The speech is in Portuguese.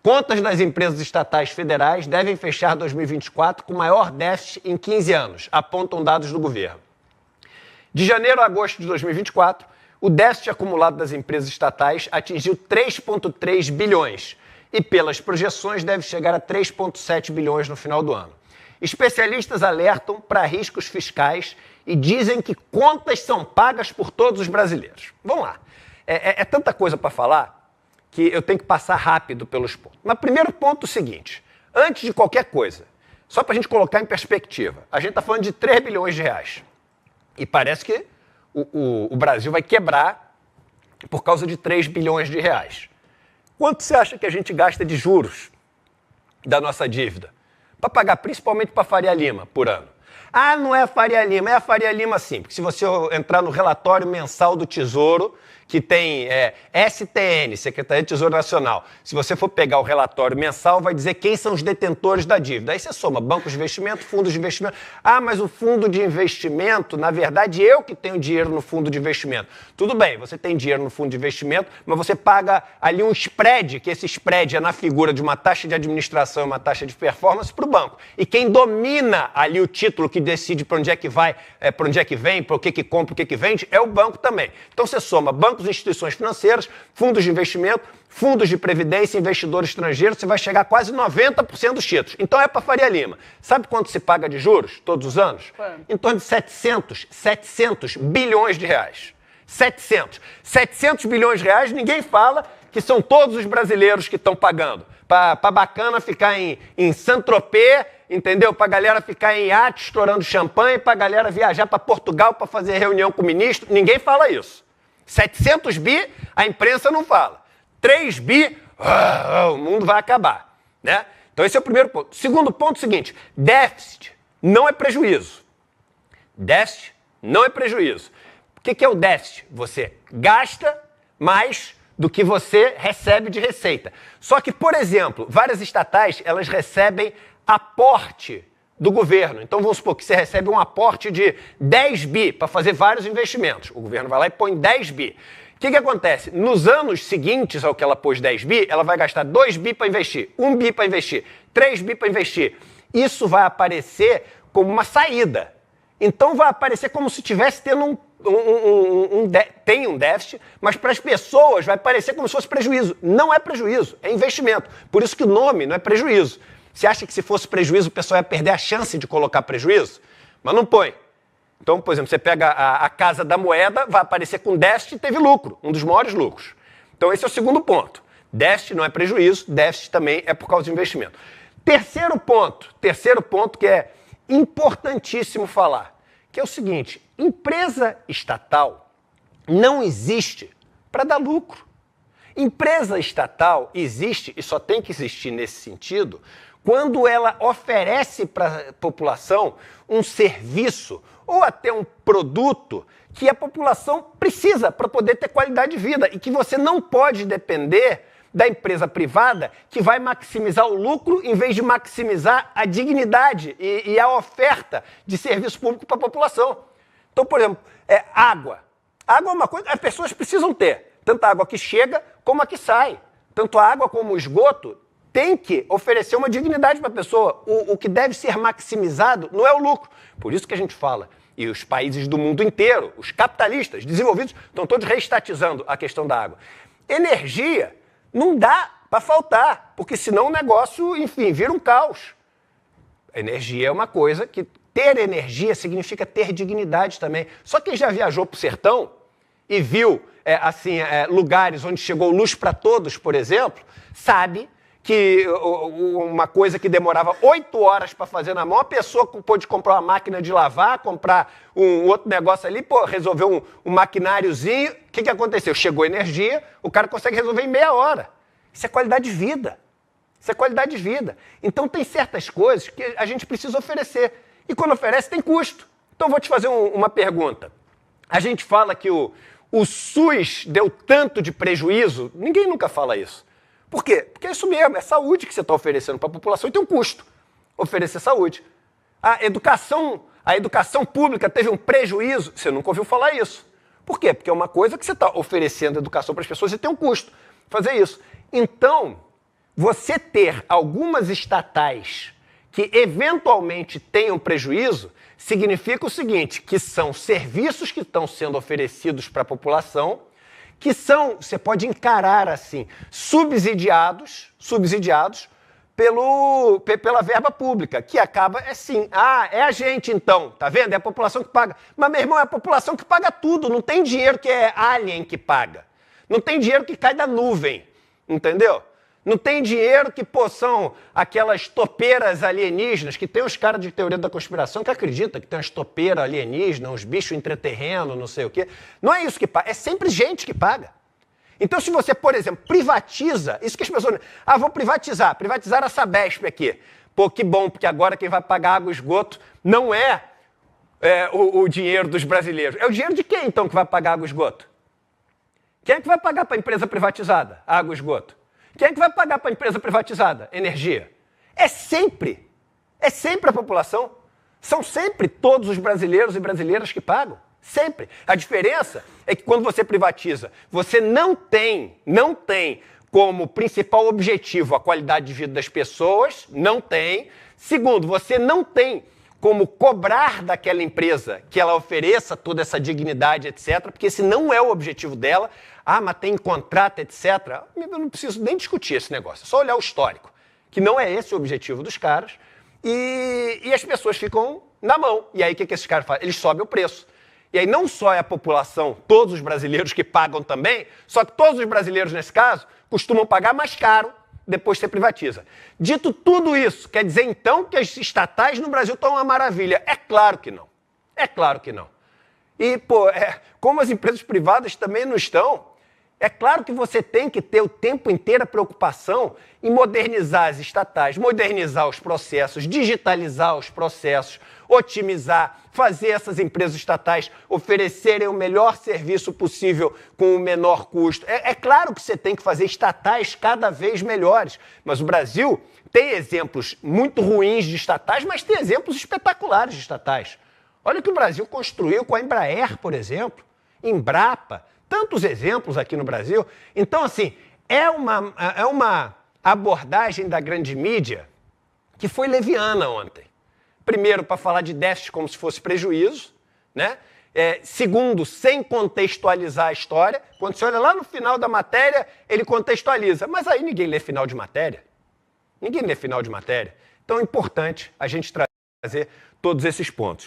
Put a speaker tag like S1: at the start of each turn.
S1: Contas das empresas estatais federais devem fechar 2024 com maior déficit em 15 anos, apontam dados do governo. De janeiro a agosto de 2024, o déficit acumulado das empresas estatais atingiu 3,3 bilhões e, pelas projeções, deve chegar a 3,7 bilhões no final do ano. Especialistas alertam para riscos fiscais e dizem que contas são pagas por todos os brasileiros. Vamos lá. É tanta coisa para falar que eu tenho que passar rápido pelos pontos. Mas primeiro ponto é o seguinte, antes de qualquer coisa, só para a gente colocar em perspectiva, a gente está falando de 3 bilhões de reais. E parece que o Brasil vai quebrar por causa de 3 bilhões de reais. Quanto você acha que a gente gasta de juros da nossa dívida? Para pagar principalmente para a Faria Lima por ano. Ah, não é a Faria Lima, é a Faria Lima sim, porque se você entrar no relatório mensal do Tesouro, que tem STN, Secretaria de Tesouro Nacional, se você for pegar o relatório mensal, vai dizer quem são os detentores da dívida. Aí você soma bancos de investimento, fundos de investimento. Ah, mas o fundo de investimento, na verdade, eu que tenho dinheiro no fundo de investimento. Tudo bem, você tem dinheiro no fundo de investimento, mas você paga ali um spread, que esse spread é na figura de uma taxa de administração e uma taxa de performance para o banco. E quem domina ali o título que decide para onde é que vai, para onde é que vem, para o que compra, o que vende, é o banco também. Então você soma bancos e instituições financeiras, fundos de investimento, fundos de previdência, investidores estrangeiros, você vai chegar a quase 90% dos títulos. Então é para Faria Lima. Sabe quanto se paga de juros todos os anos? Quanto? Em torno de 700 bilhões de reais. 700 bilhões de reais, ninguém fala que são todos os brasileiros que estão pagando. Para bacana ficar em Saint-Tropez, entendeu? Para galera ficar em iate estourando champanhe, para galera viajar para Portugal para fazer reunião com o ministro, ninguém fala isso. 700 bi, a imprensa não fala. 3 bi, o mundo vai acabar, né? Então esse é o primeiro ponto. Segundo ponto é o seguinte, déficit não é prejuízo. Déficit não é prejuízo. O que é o déficit? Você gasta mais do que você recebe de receita. Só que, por exemplo, várias estatais, elas recebem aporte do governo. Então, vamos supor que você recebe um aporte de 10 bi para fazer vários investimentos. O governo vai lá e põe 10 bi. O que acontece? Nos anos seguintes ao que ela pôs 10 bi, ela vai gastar 2 bi para investir, 1 bi para investir, 3 bi para investir. Isso vai aparecer como uma saída. Então, vai aparecer como se estivesse tendo tem um déficit, mas para as pessoas vai parecer como se fosse prejuízo. Não é prejuízo, é investimento. Por isso que o nome não é prejuízo. Você acha que se fosse prejuízo o pessoal ia perder a chance de colocar prejuízo? Mas não põe. Então, por exemplo, você pega a Casa da Moeda, vai aparecer com déficit e teve lucro, um dos maiores lucros. Então esse é o segundo ponto. Déficit não é prejuízo, déficit também é por causa de investimento. Terceiro ponto que é importantíssimo falar, que é o seguinte, empresa estatal não existe para dar lucro. Empresa estatal existe, e só tem que existir nesse sentido, quando ela oferece para a população um serviço ou até um produto que a população precisa para poder ter qualidade de vida e que você não pode depender da empresa privada que vai maximizar o lucro em vez de maximizar a dignidade e a oferta de serviço público para a população. Então, por exemplo, água. Água é uma coisa que as pessoas precisam ter, tanto a água que chega como a que sai. Tanto a água como o esgoto tem que oferecer uma dignidade para a pessoa. O que deve ser maximizado não é o lucro. Por isso que a gente fala, e os países do mundo inteiro, os capitalistas desenvolvidos, estão todos reestatizando a questão da água. Energia não dá para faltar, porque senão o negócio, enfim, vira um caos. Energia é uma coisa que ter energia significa ter dignidade também. Só quem já viajou para o sertão e viu lugares onde chegou luz para todos, por exemplo, sabe que uma coisa que demorava 8 horas para fazer na mão, a pessoa pôde comprar uma máquina de lavar, comprar um outro negócio ali, resolveu um maquináriozinho. O que aconteceu? Chegou energia, o cara consegue resolver em meia hora. Isso é qualidade de vida. Isso é qualidade de vida. Então tem certas coisas que a gente precisa oferecer. E quando oferece, tem custo. Então vou te fazer uma pergunta. A gente fala que o SUS deu tanto de prejuízo, ninguém nunca fala isso. Por quê? Porque é isso mesmo, é saúde que você está oferecendo para a população e tem um custo oferecer saúde. A educação pública teve um prejuízo, você nunca ouviu falar isso. Por quê? Porque é uma coisa que você está oferecendo educação para as pessoas e tem um custo fazer isso. Então, você ter algumas estatais que eventualmente tenham prejuízo significa o seguinte, que são serviços que estão sendo oferecidos para a população, que são, você pode encarar assim, subsidiados pela verba pública, que acaba assim, é a gente então, tá vendo? É a população que paga. Mas, meu irmão, é a população que paga tudo, não tem dinheiro que é alien que paga. Não tem dinheiro que cai da nuvem, entendeu? Não tem dinheiro que, são aquelas topeiras alienígenas, que tem os caras de teoria da conspiração que acreditam que tem umas topeiras alienígenas, uns bichos intraterrenos, não sei o quê. Não é isso que paga, é sempre gente que paga. Então, se você, por exemplo, privatiza, isso que as pessoas... vou privatizar a Sabesp aqui. Pô, que bom, porque agora quem vai pagar água e esgoto não é o dinheiro dos brasileiros. É o dinheiro de quem, então, que vai pagar água e esgoto? Quem é que vai pagar para a empresa privatizada, água e esgoto? Quem é que vai pagar para a empresa privatizada? Energia. É sempre a população. São sempre todos os brasileiros e brasileiras que pagam. Sempre. A diferença é que quando você privatiza, você não tem como principal objetivo a qualidade de vida das pessoas, não tem. Segundo, você não tem como cobrar daquela empresa que ela ofereça toda essa dignidade, etc., porque esse não é o objetivo dela. Mas tem contrato, etc. Eu não preciso nem discutir esse negócio, é só olhar o histórico, que não é esse o objetivo dos caras, e as pessoas ficam na mão. E aí o que esses caras fazem? Eles sobem o preço. E aí não só é a população, todos os brasileiros que pagam também, só que todos os brasileiros, nesse caso, costumam pagar mais caro depois que você privatiza. Dito tudo isso, quer dizer então que as estatais no Brasil estão uma maravilha? É claro que não. É claro que não. E, como as empresas privadas também não estão, é claro que você tem que ter o tempo inteiro a preocupação em modernizar as estatais, modernizar os processos, digitalizar os processos, otimizar, fazer essas empresas estatais oferecerem o melhor serviço possível com o menor custo. É claro que você tem que fazer estatais cada vez melhores, mas o Brasil tem exemplos muito ruins de estatais, mas tem exemplos espetaculares de estatais. Olha o que o Brasil construiu com a Embraer, por exemplo, Embrapa, tantos exemplos aqui no Brasil. Então, assim, é uma abordagem da grande mídia que foi leviana ontem. Primeiro, para falar de déficit como se fosse prejuízo, né? Segundo, sem contextualizar a história. Quando você olha lá no final da matéria, ele contextualiza. Mas aí ninguém lê final de matéria. Ninguém lê final de matéria. Então é importante a gente trazer todos esses pontos.